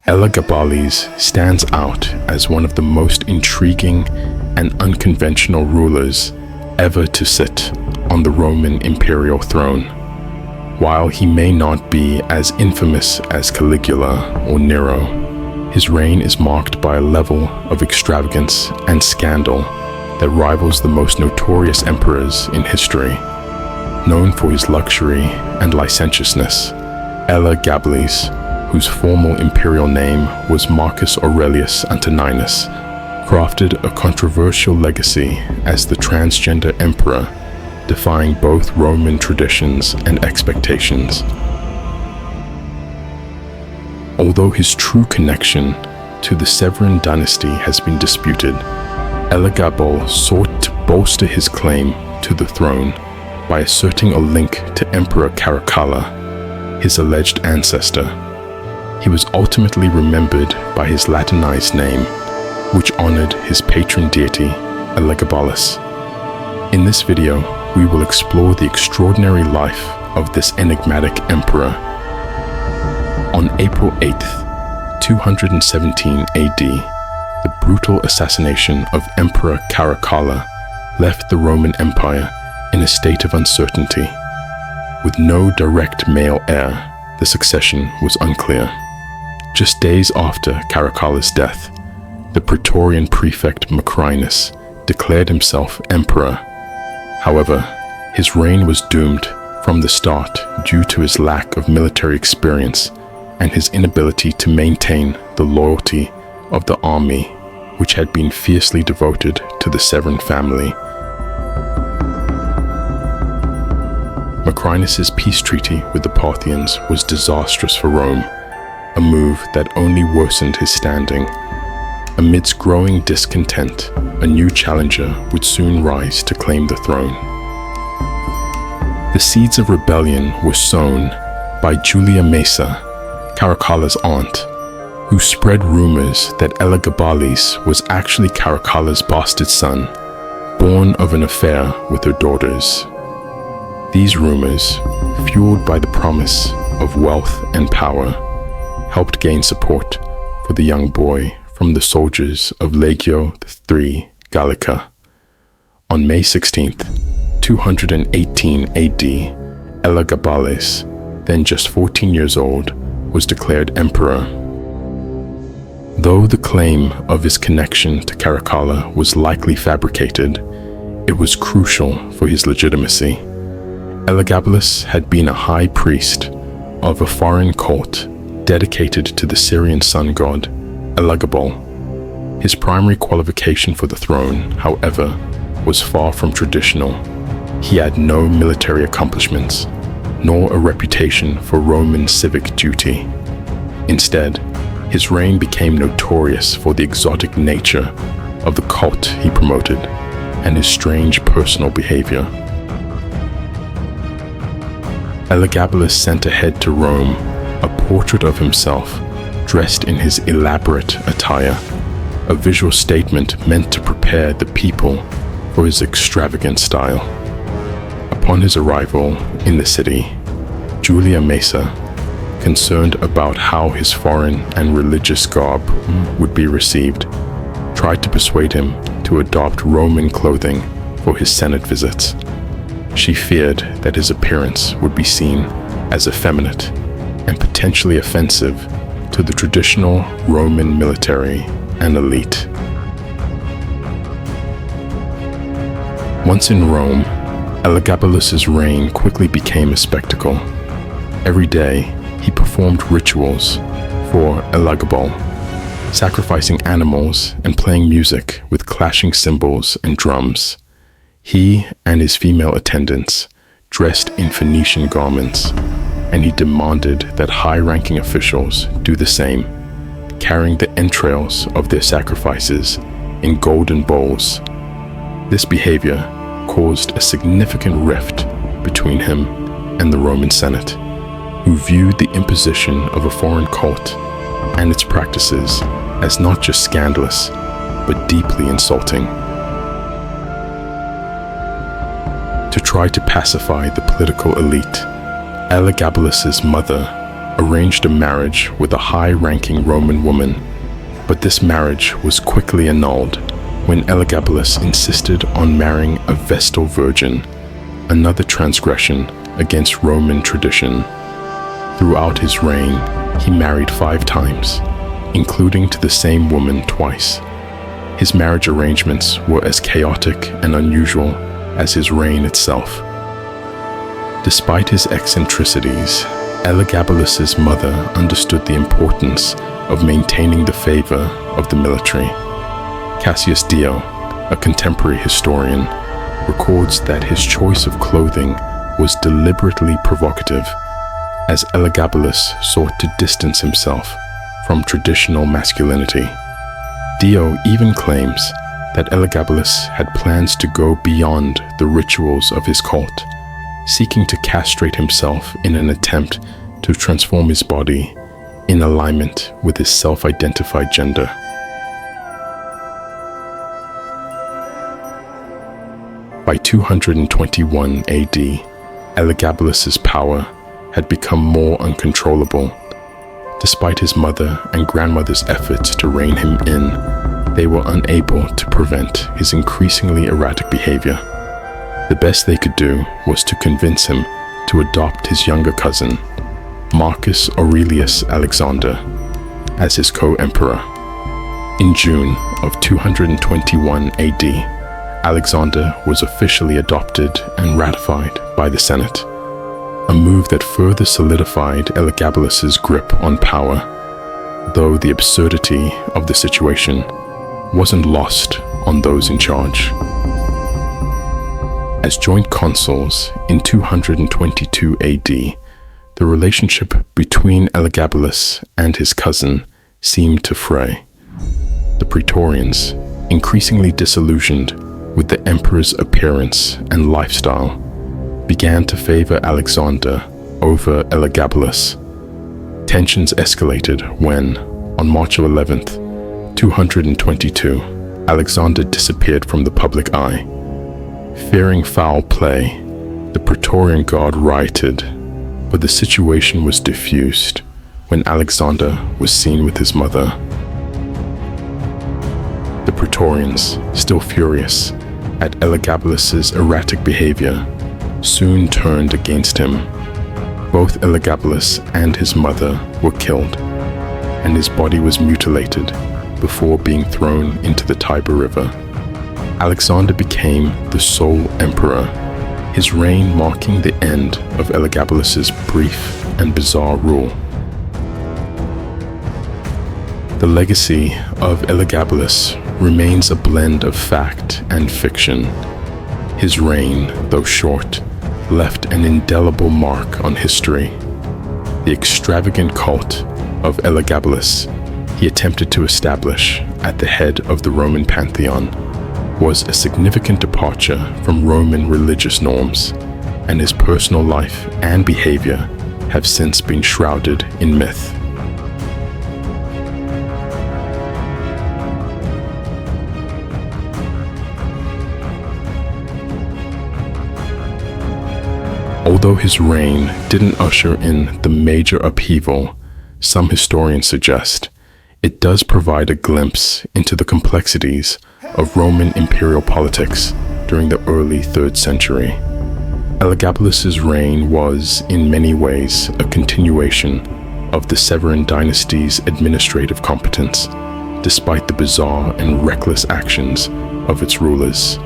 Elagabalus stands out as one of the most intriguing and unconventional rulers ever to sit on the Roman imperial throne. While he may not be as infamous as Caligula or Nero, his reign is marked by a level of extravagance and scandal that rivals the most notorious emperors in history. Known for his luxury and licentiousness, Ella Gabbales, whose formal imperial name was Marcus Aurelius Antoninus, crafted a controversial legacy as the transgender emperor, defying both Roman traditions and expectations. Although his true connection to the Severan dynasty has been disputed, Elagabal sought to bolster his claim to the throne by asserting a link to Emperor Caracalla, his alleged ancestor. He was ultimately remembered by his Latinized name, which honored his patron deity, Elagabalus. In this video, we will explore the extraordinary life of this enigmatic emperor. On April 8th, 217 AD, the brutal assassination of Emperor Caracalla left the Roman Empire in a state of uncertainty. With no direct male heir, the succession was unclear. Just days after Caracalla's death, the Praetorian prefect Macrinus declared himself emperor. However, his reign was doomed from the start due to his lack of military experience and his inability to maintain the loyalty of the army, which had been fiercely devoted to the Severan family. Macrinus's peace treaty with the Parthians was disastrous for Rome, a move that only worsened his standing. Amidst growing discontent, a new challenger would soon rise to claim the throne. The seeds of rebellion were sown by Julia Maesa, Caracalla's aunt, who spread rumors that Elagabalus was actually Caracalla's bastard son, born of an affair with her daughters. These rumors, fueled by the promise of wealth and power, helped gain support for the young boy from the soldiers of Legio III Gallica. On May 16th, 218 AD, Elagabalus, then just 14 years old, was declared emperor. Though the claim of his connection to Caracalla was likely fabricated, it was crucial for his legitimacy. Elagabalus had been a high priest of a foreign cult dedicated to the Syrian sun god, Elagabal. His primary qualification for the throne, however, was far from traditional. He had no military accomplishments, nor a reputation for Roman civic duty. Instead, his reign became notorious for the exotic nature of the cult he promoted and his strange personal behavior. Elagabalus sent ahead to Rome a portrait of himself dressed in his elaborate attire, a visual statement meant to prepare the people for his extravagant style. Upon his arrival in the city, Julia Maesa, concerned about how his foreign and religious garb would be received, tried to persuade him to adopt Roman clothing for his Senate visits. She feared that his appearance would be seen as effeminate and potentially offensive to the traditional Roman military and elite. Once in Rome, Elagabalus's reign quickly became a spectacle. Every day, he performed rituals for Elagabal, sacrificing animals and playing music with clashing cymbals and drums. He and his female attendants dressed in Phoenician garments, and he demanded that high-ranking officials do the same, carrying the entrails of their sacrifices in golden bowls. This behavior caused a significant rift between him and the Roman Senate, who viewed the imposition of a foreign cult and its practices as not just scandalous, but deeply insulting. To try to pacify the political elite, Elagabalus's mother, arranged a marriage with a high-ranking Roman woman, but this marriage was quickly annulled when Elagabalus insisted on marrying a Vestal virgin, another transgression against Roman tradition. Throughout his reign, he married 5 times, including to the same woman twice. His marriage arrangements were as chaotic and unusual as his reign itself. Despite his eccentricities, Elagabalus's mother understood the importance of maintaining the favor of the military. Cassius Dio, a contemporary historian, records that his choice of clothing was deliberately provocative, as Elagabalus sought to distance himself from traditional masculinity. Dio even claims that Elagabalus had plans to go beyond the rituals of his cult, seeking to castrate himself in an attempt to transform his body in alignment with his self-identified gender. By 221 AD, Elagabalus's power had become more uncontrollable. Despite his mother and grandmother's efforts to rein him in, they were unable to prevent his increasingly erratic behavior. The best they could do was to convince him to adopt his younger cousin, Marcus Aurelius Alexander, as his co-emperor. In June of 221 AD, Alexander was officially adopted and ratified by the Senate, a move that further solidified Elagabalus's grip on power, though the absurdity of the situation wasn't lost on those in charge. As joint consuls in 222 AD, the relationship between Elagabalus and his cousin seemed to fray. The Praetorians, increasingly disillusioned with the emperor's appearance and lifestyle, began to favor Alexander over Elagabalus. Tensions escalated when, on March 11th, 222, Alexander disappeared from the public eye. Fearing foul play, the Praetorian Guard rioted, but the situation was diffused when Alexander was seen with his mother. The Praetorians, still furious at Elagabalus's erratic behavior, soon turned against him. Both Elagabalus and his mother were killed, and his body was mutilated before being thrown into the Tiber River. Alexander became the sole emperor, his reign marking the end of Elagabalus's brief and bizarre rule. The legacy of Elagabalus remains a blend of fact and fiction. His reign, though short, left an indelible mark on history. The extravagant cult of Elagabalus he attempted to establish at the head of the Roman pantheon was a significant departure from Roman religious norms, and his personal life and behavior have since been shrouded in myth. Although his reign didn't usher in the major upheaval some historians suggest, it does provide a glimpse into the complexities of Roman imperial politics during the early 3rd century. Elagabalus's reign was, in many ways, a continuation of the Severan dynasty's administrative competence, despite the bizarre and reckless actions of its rulers.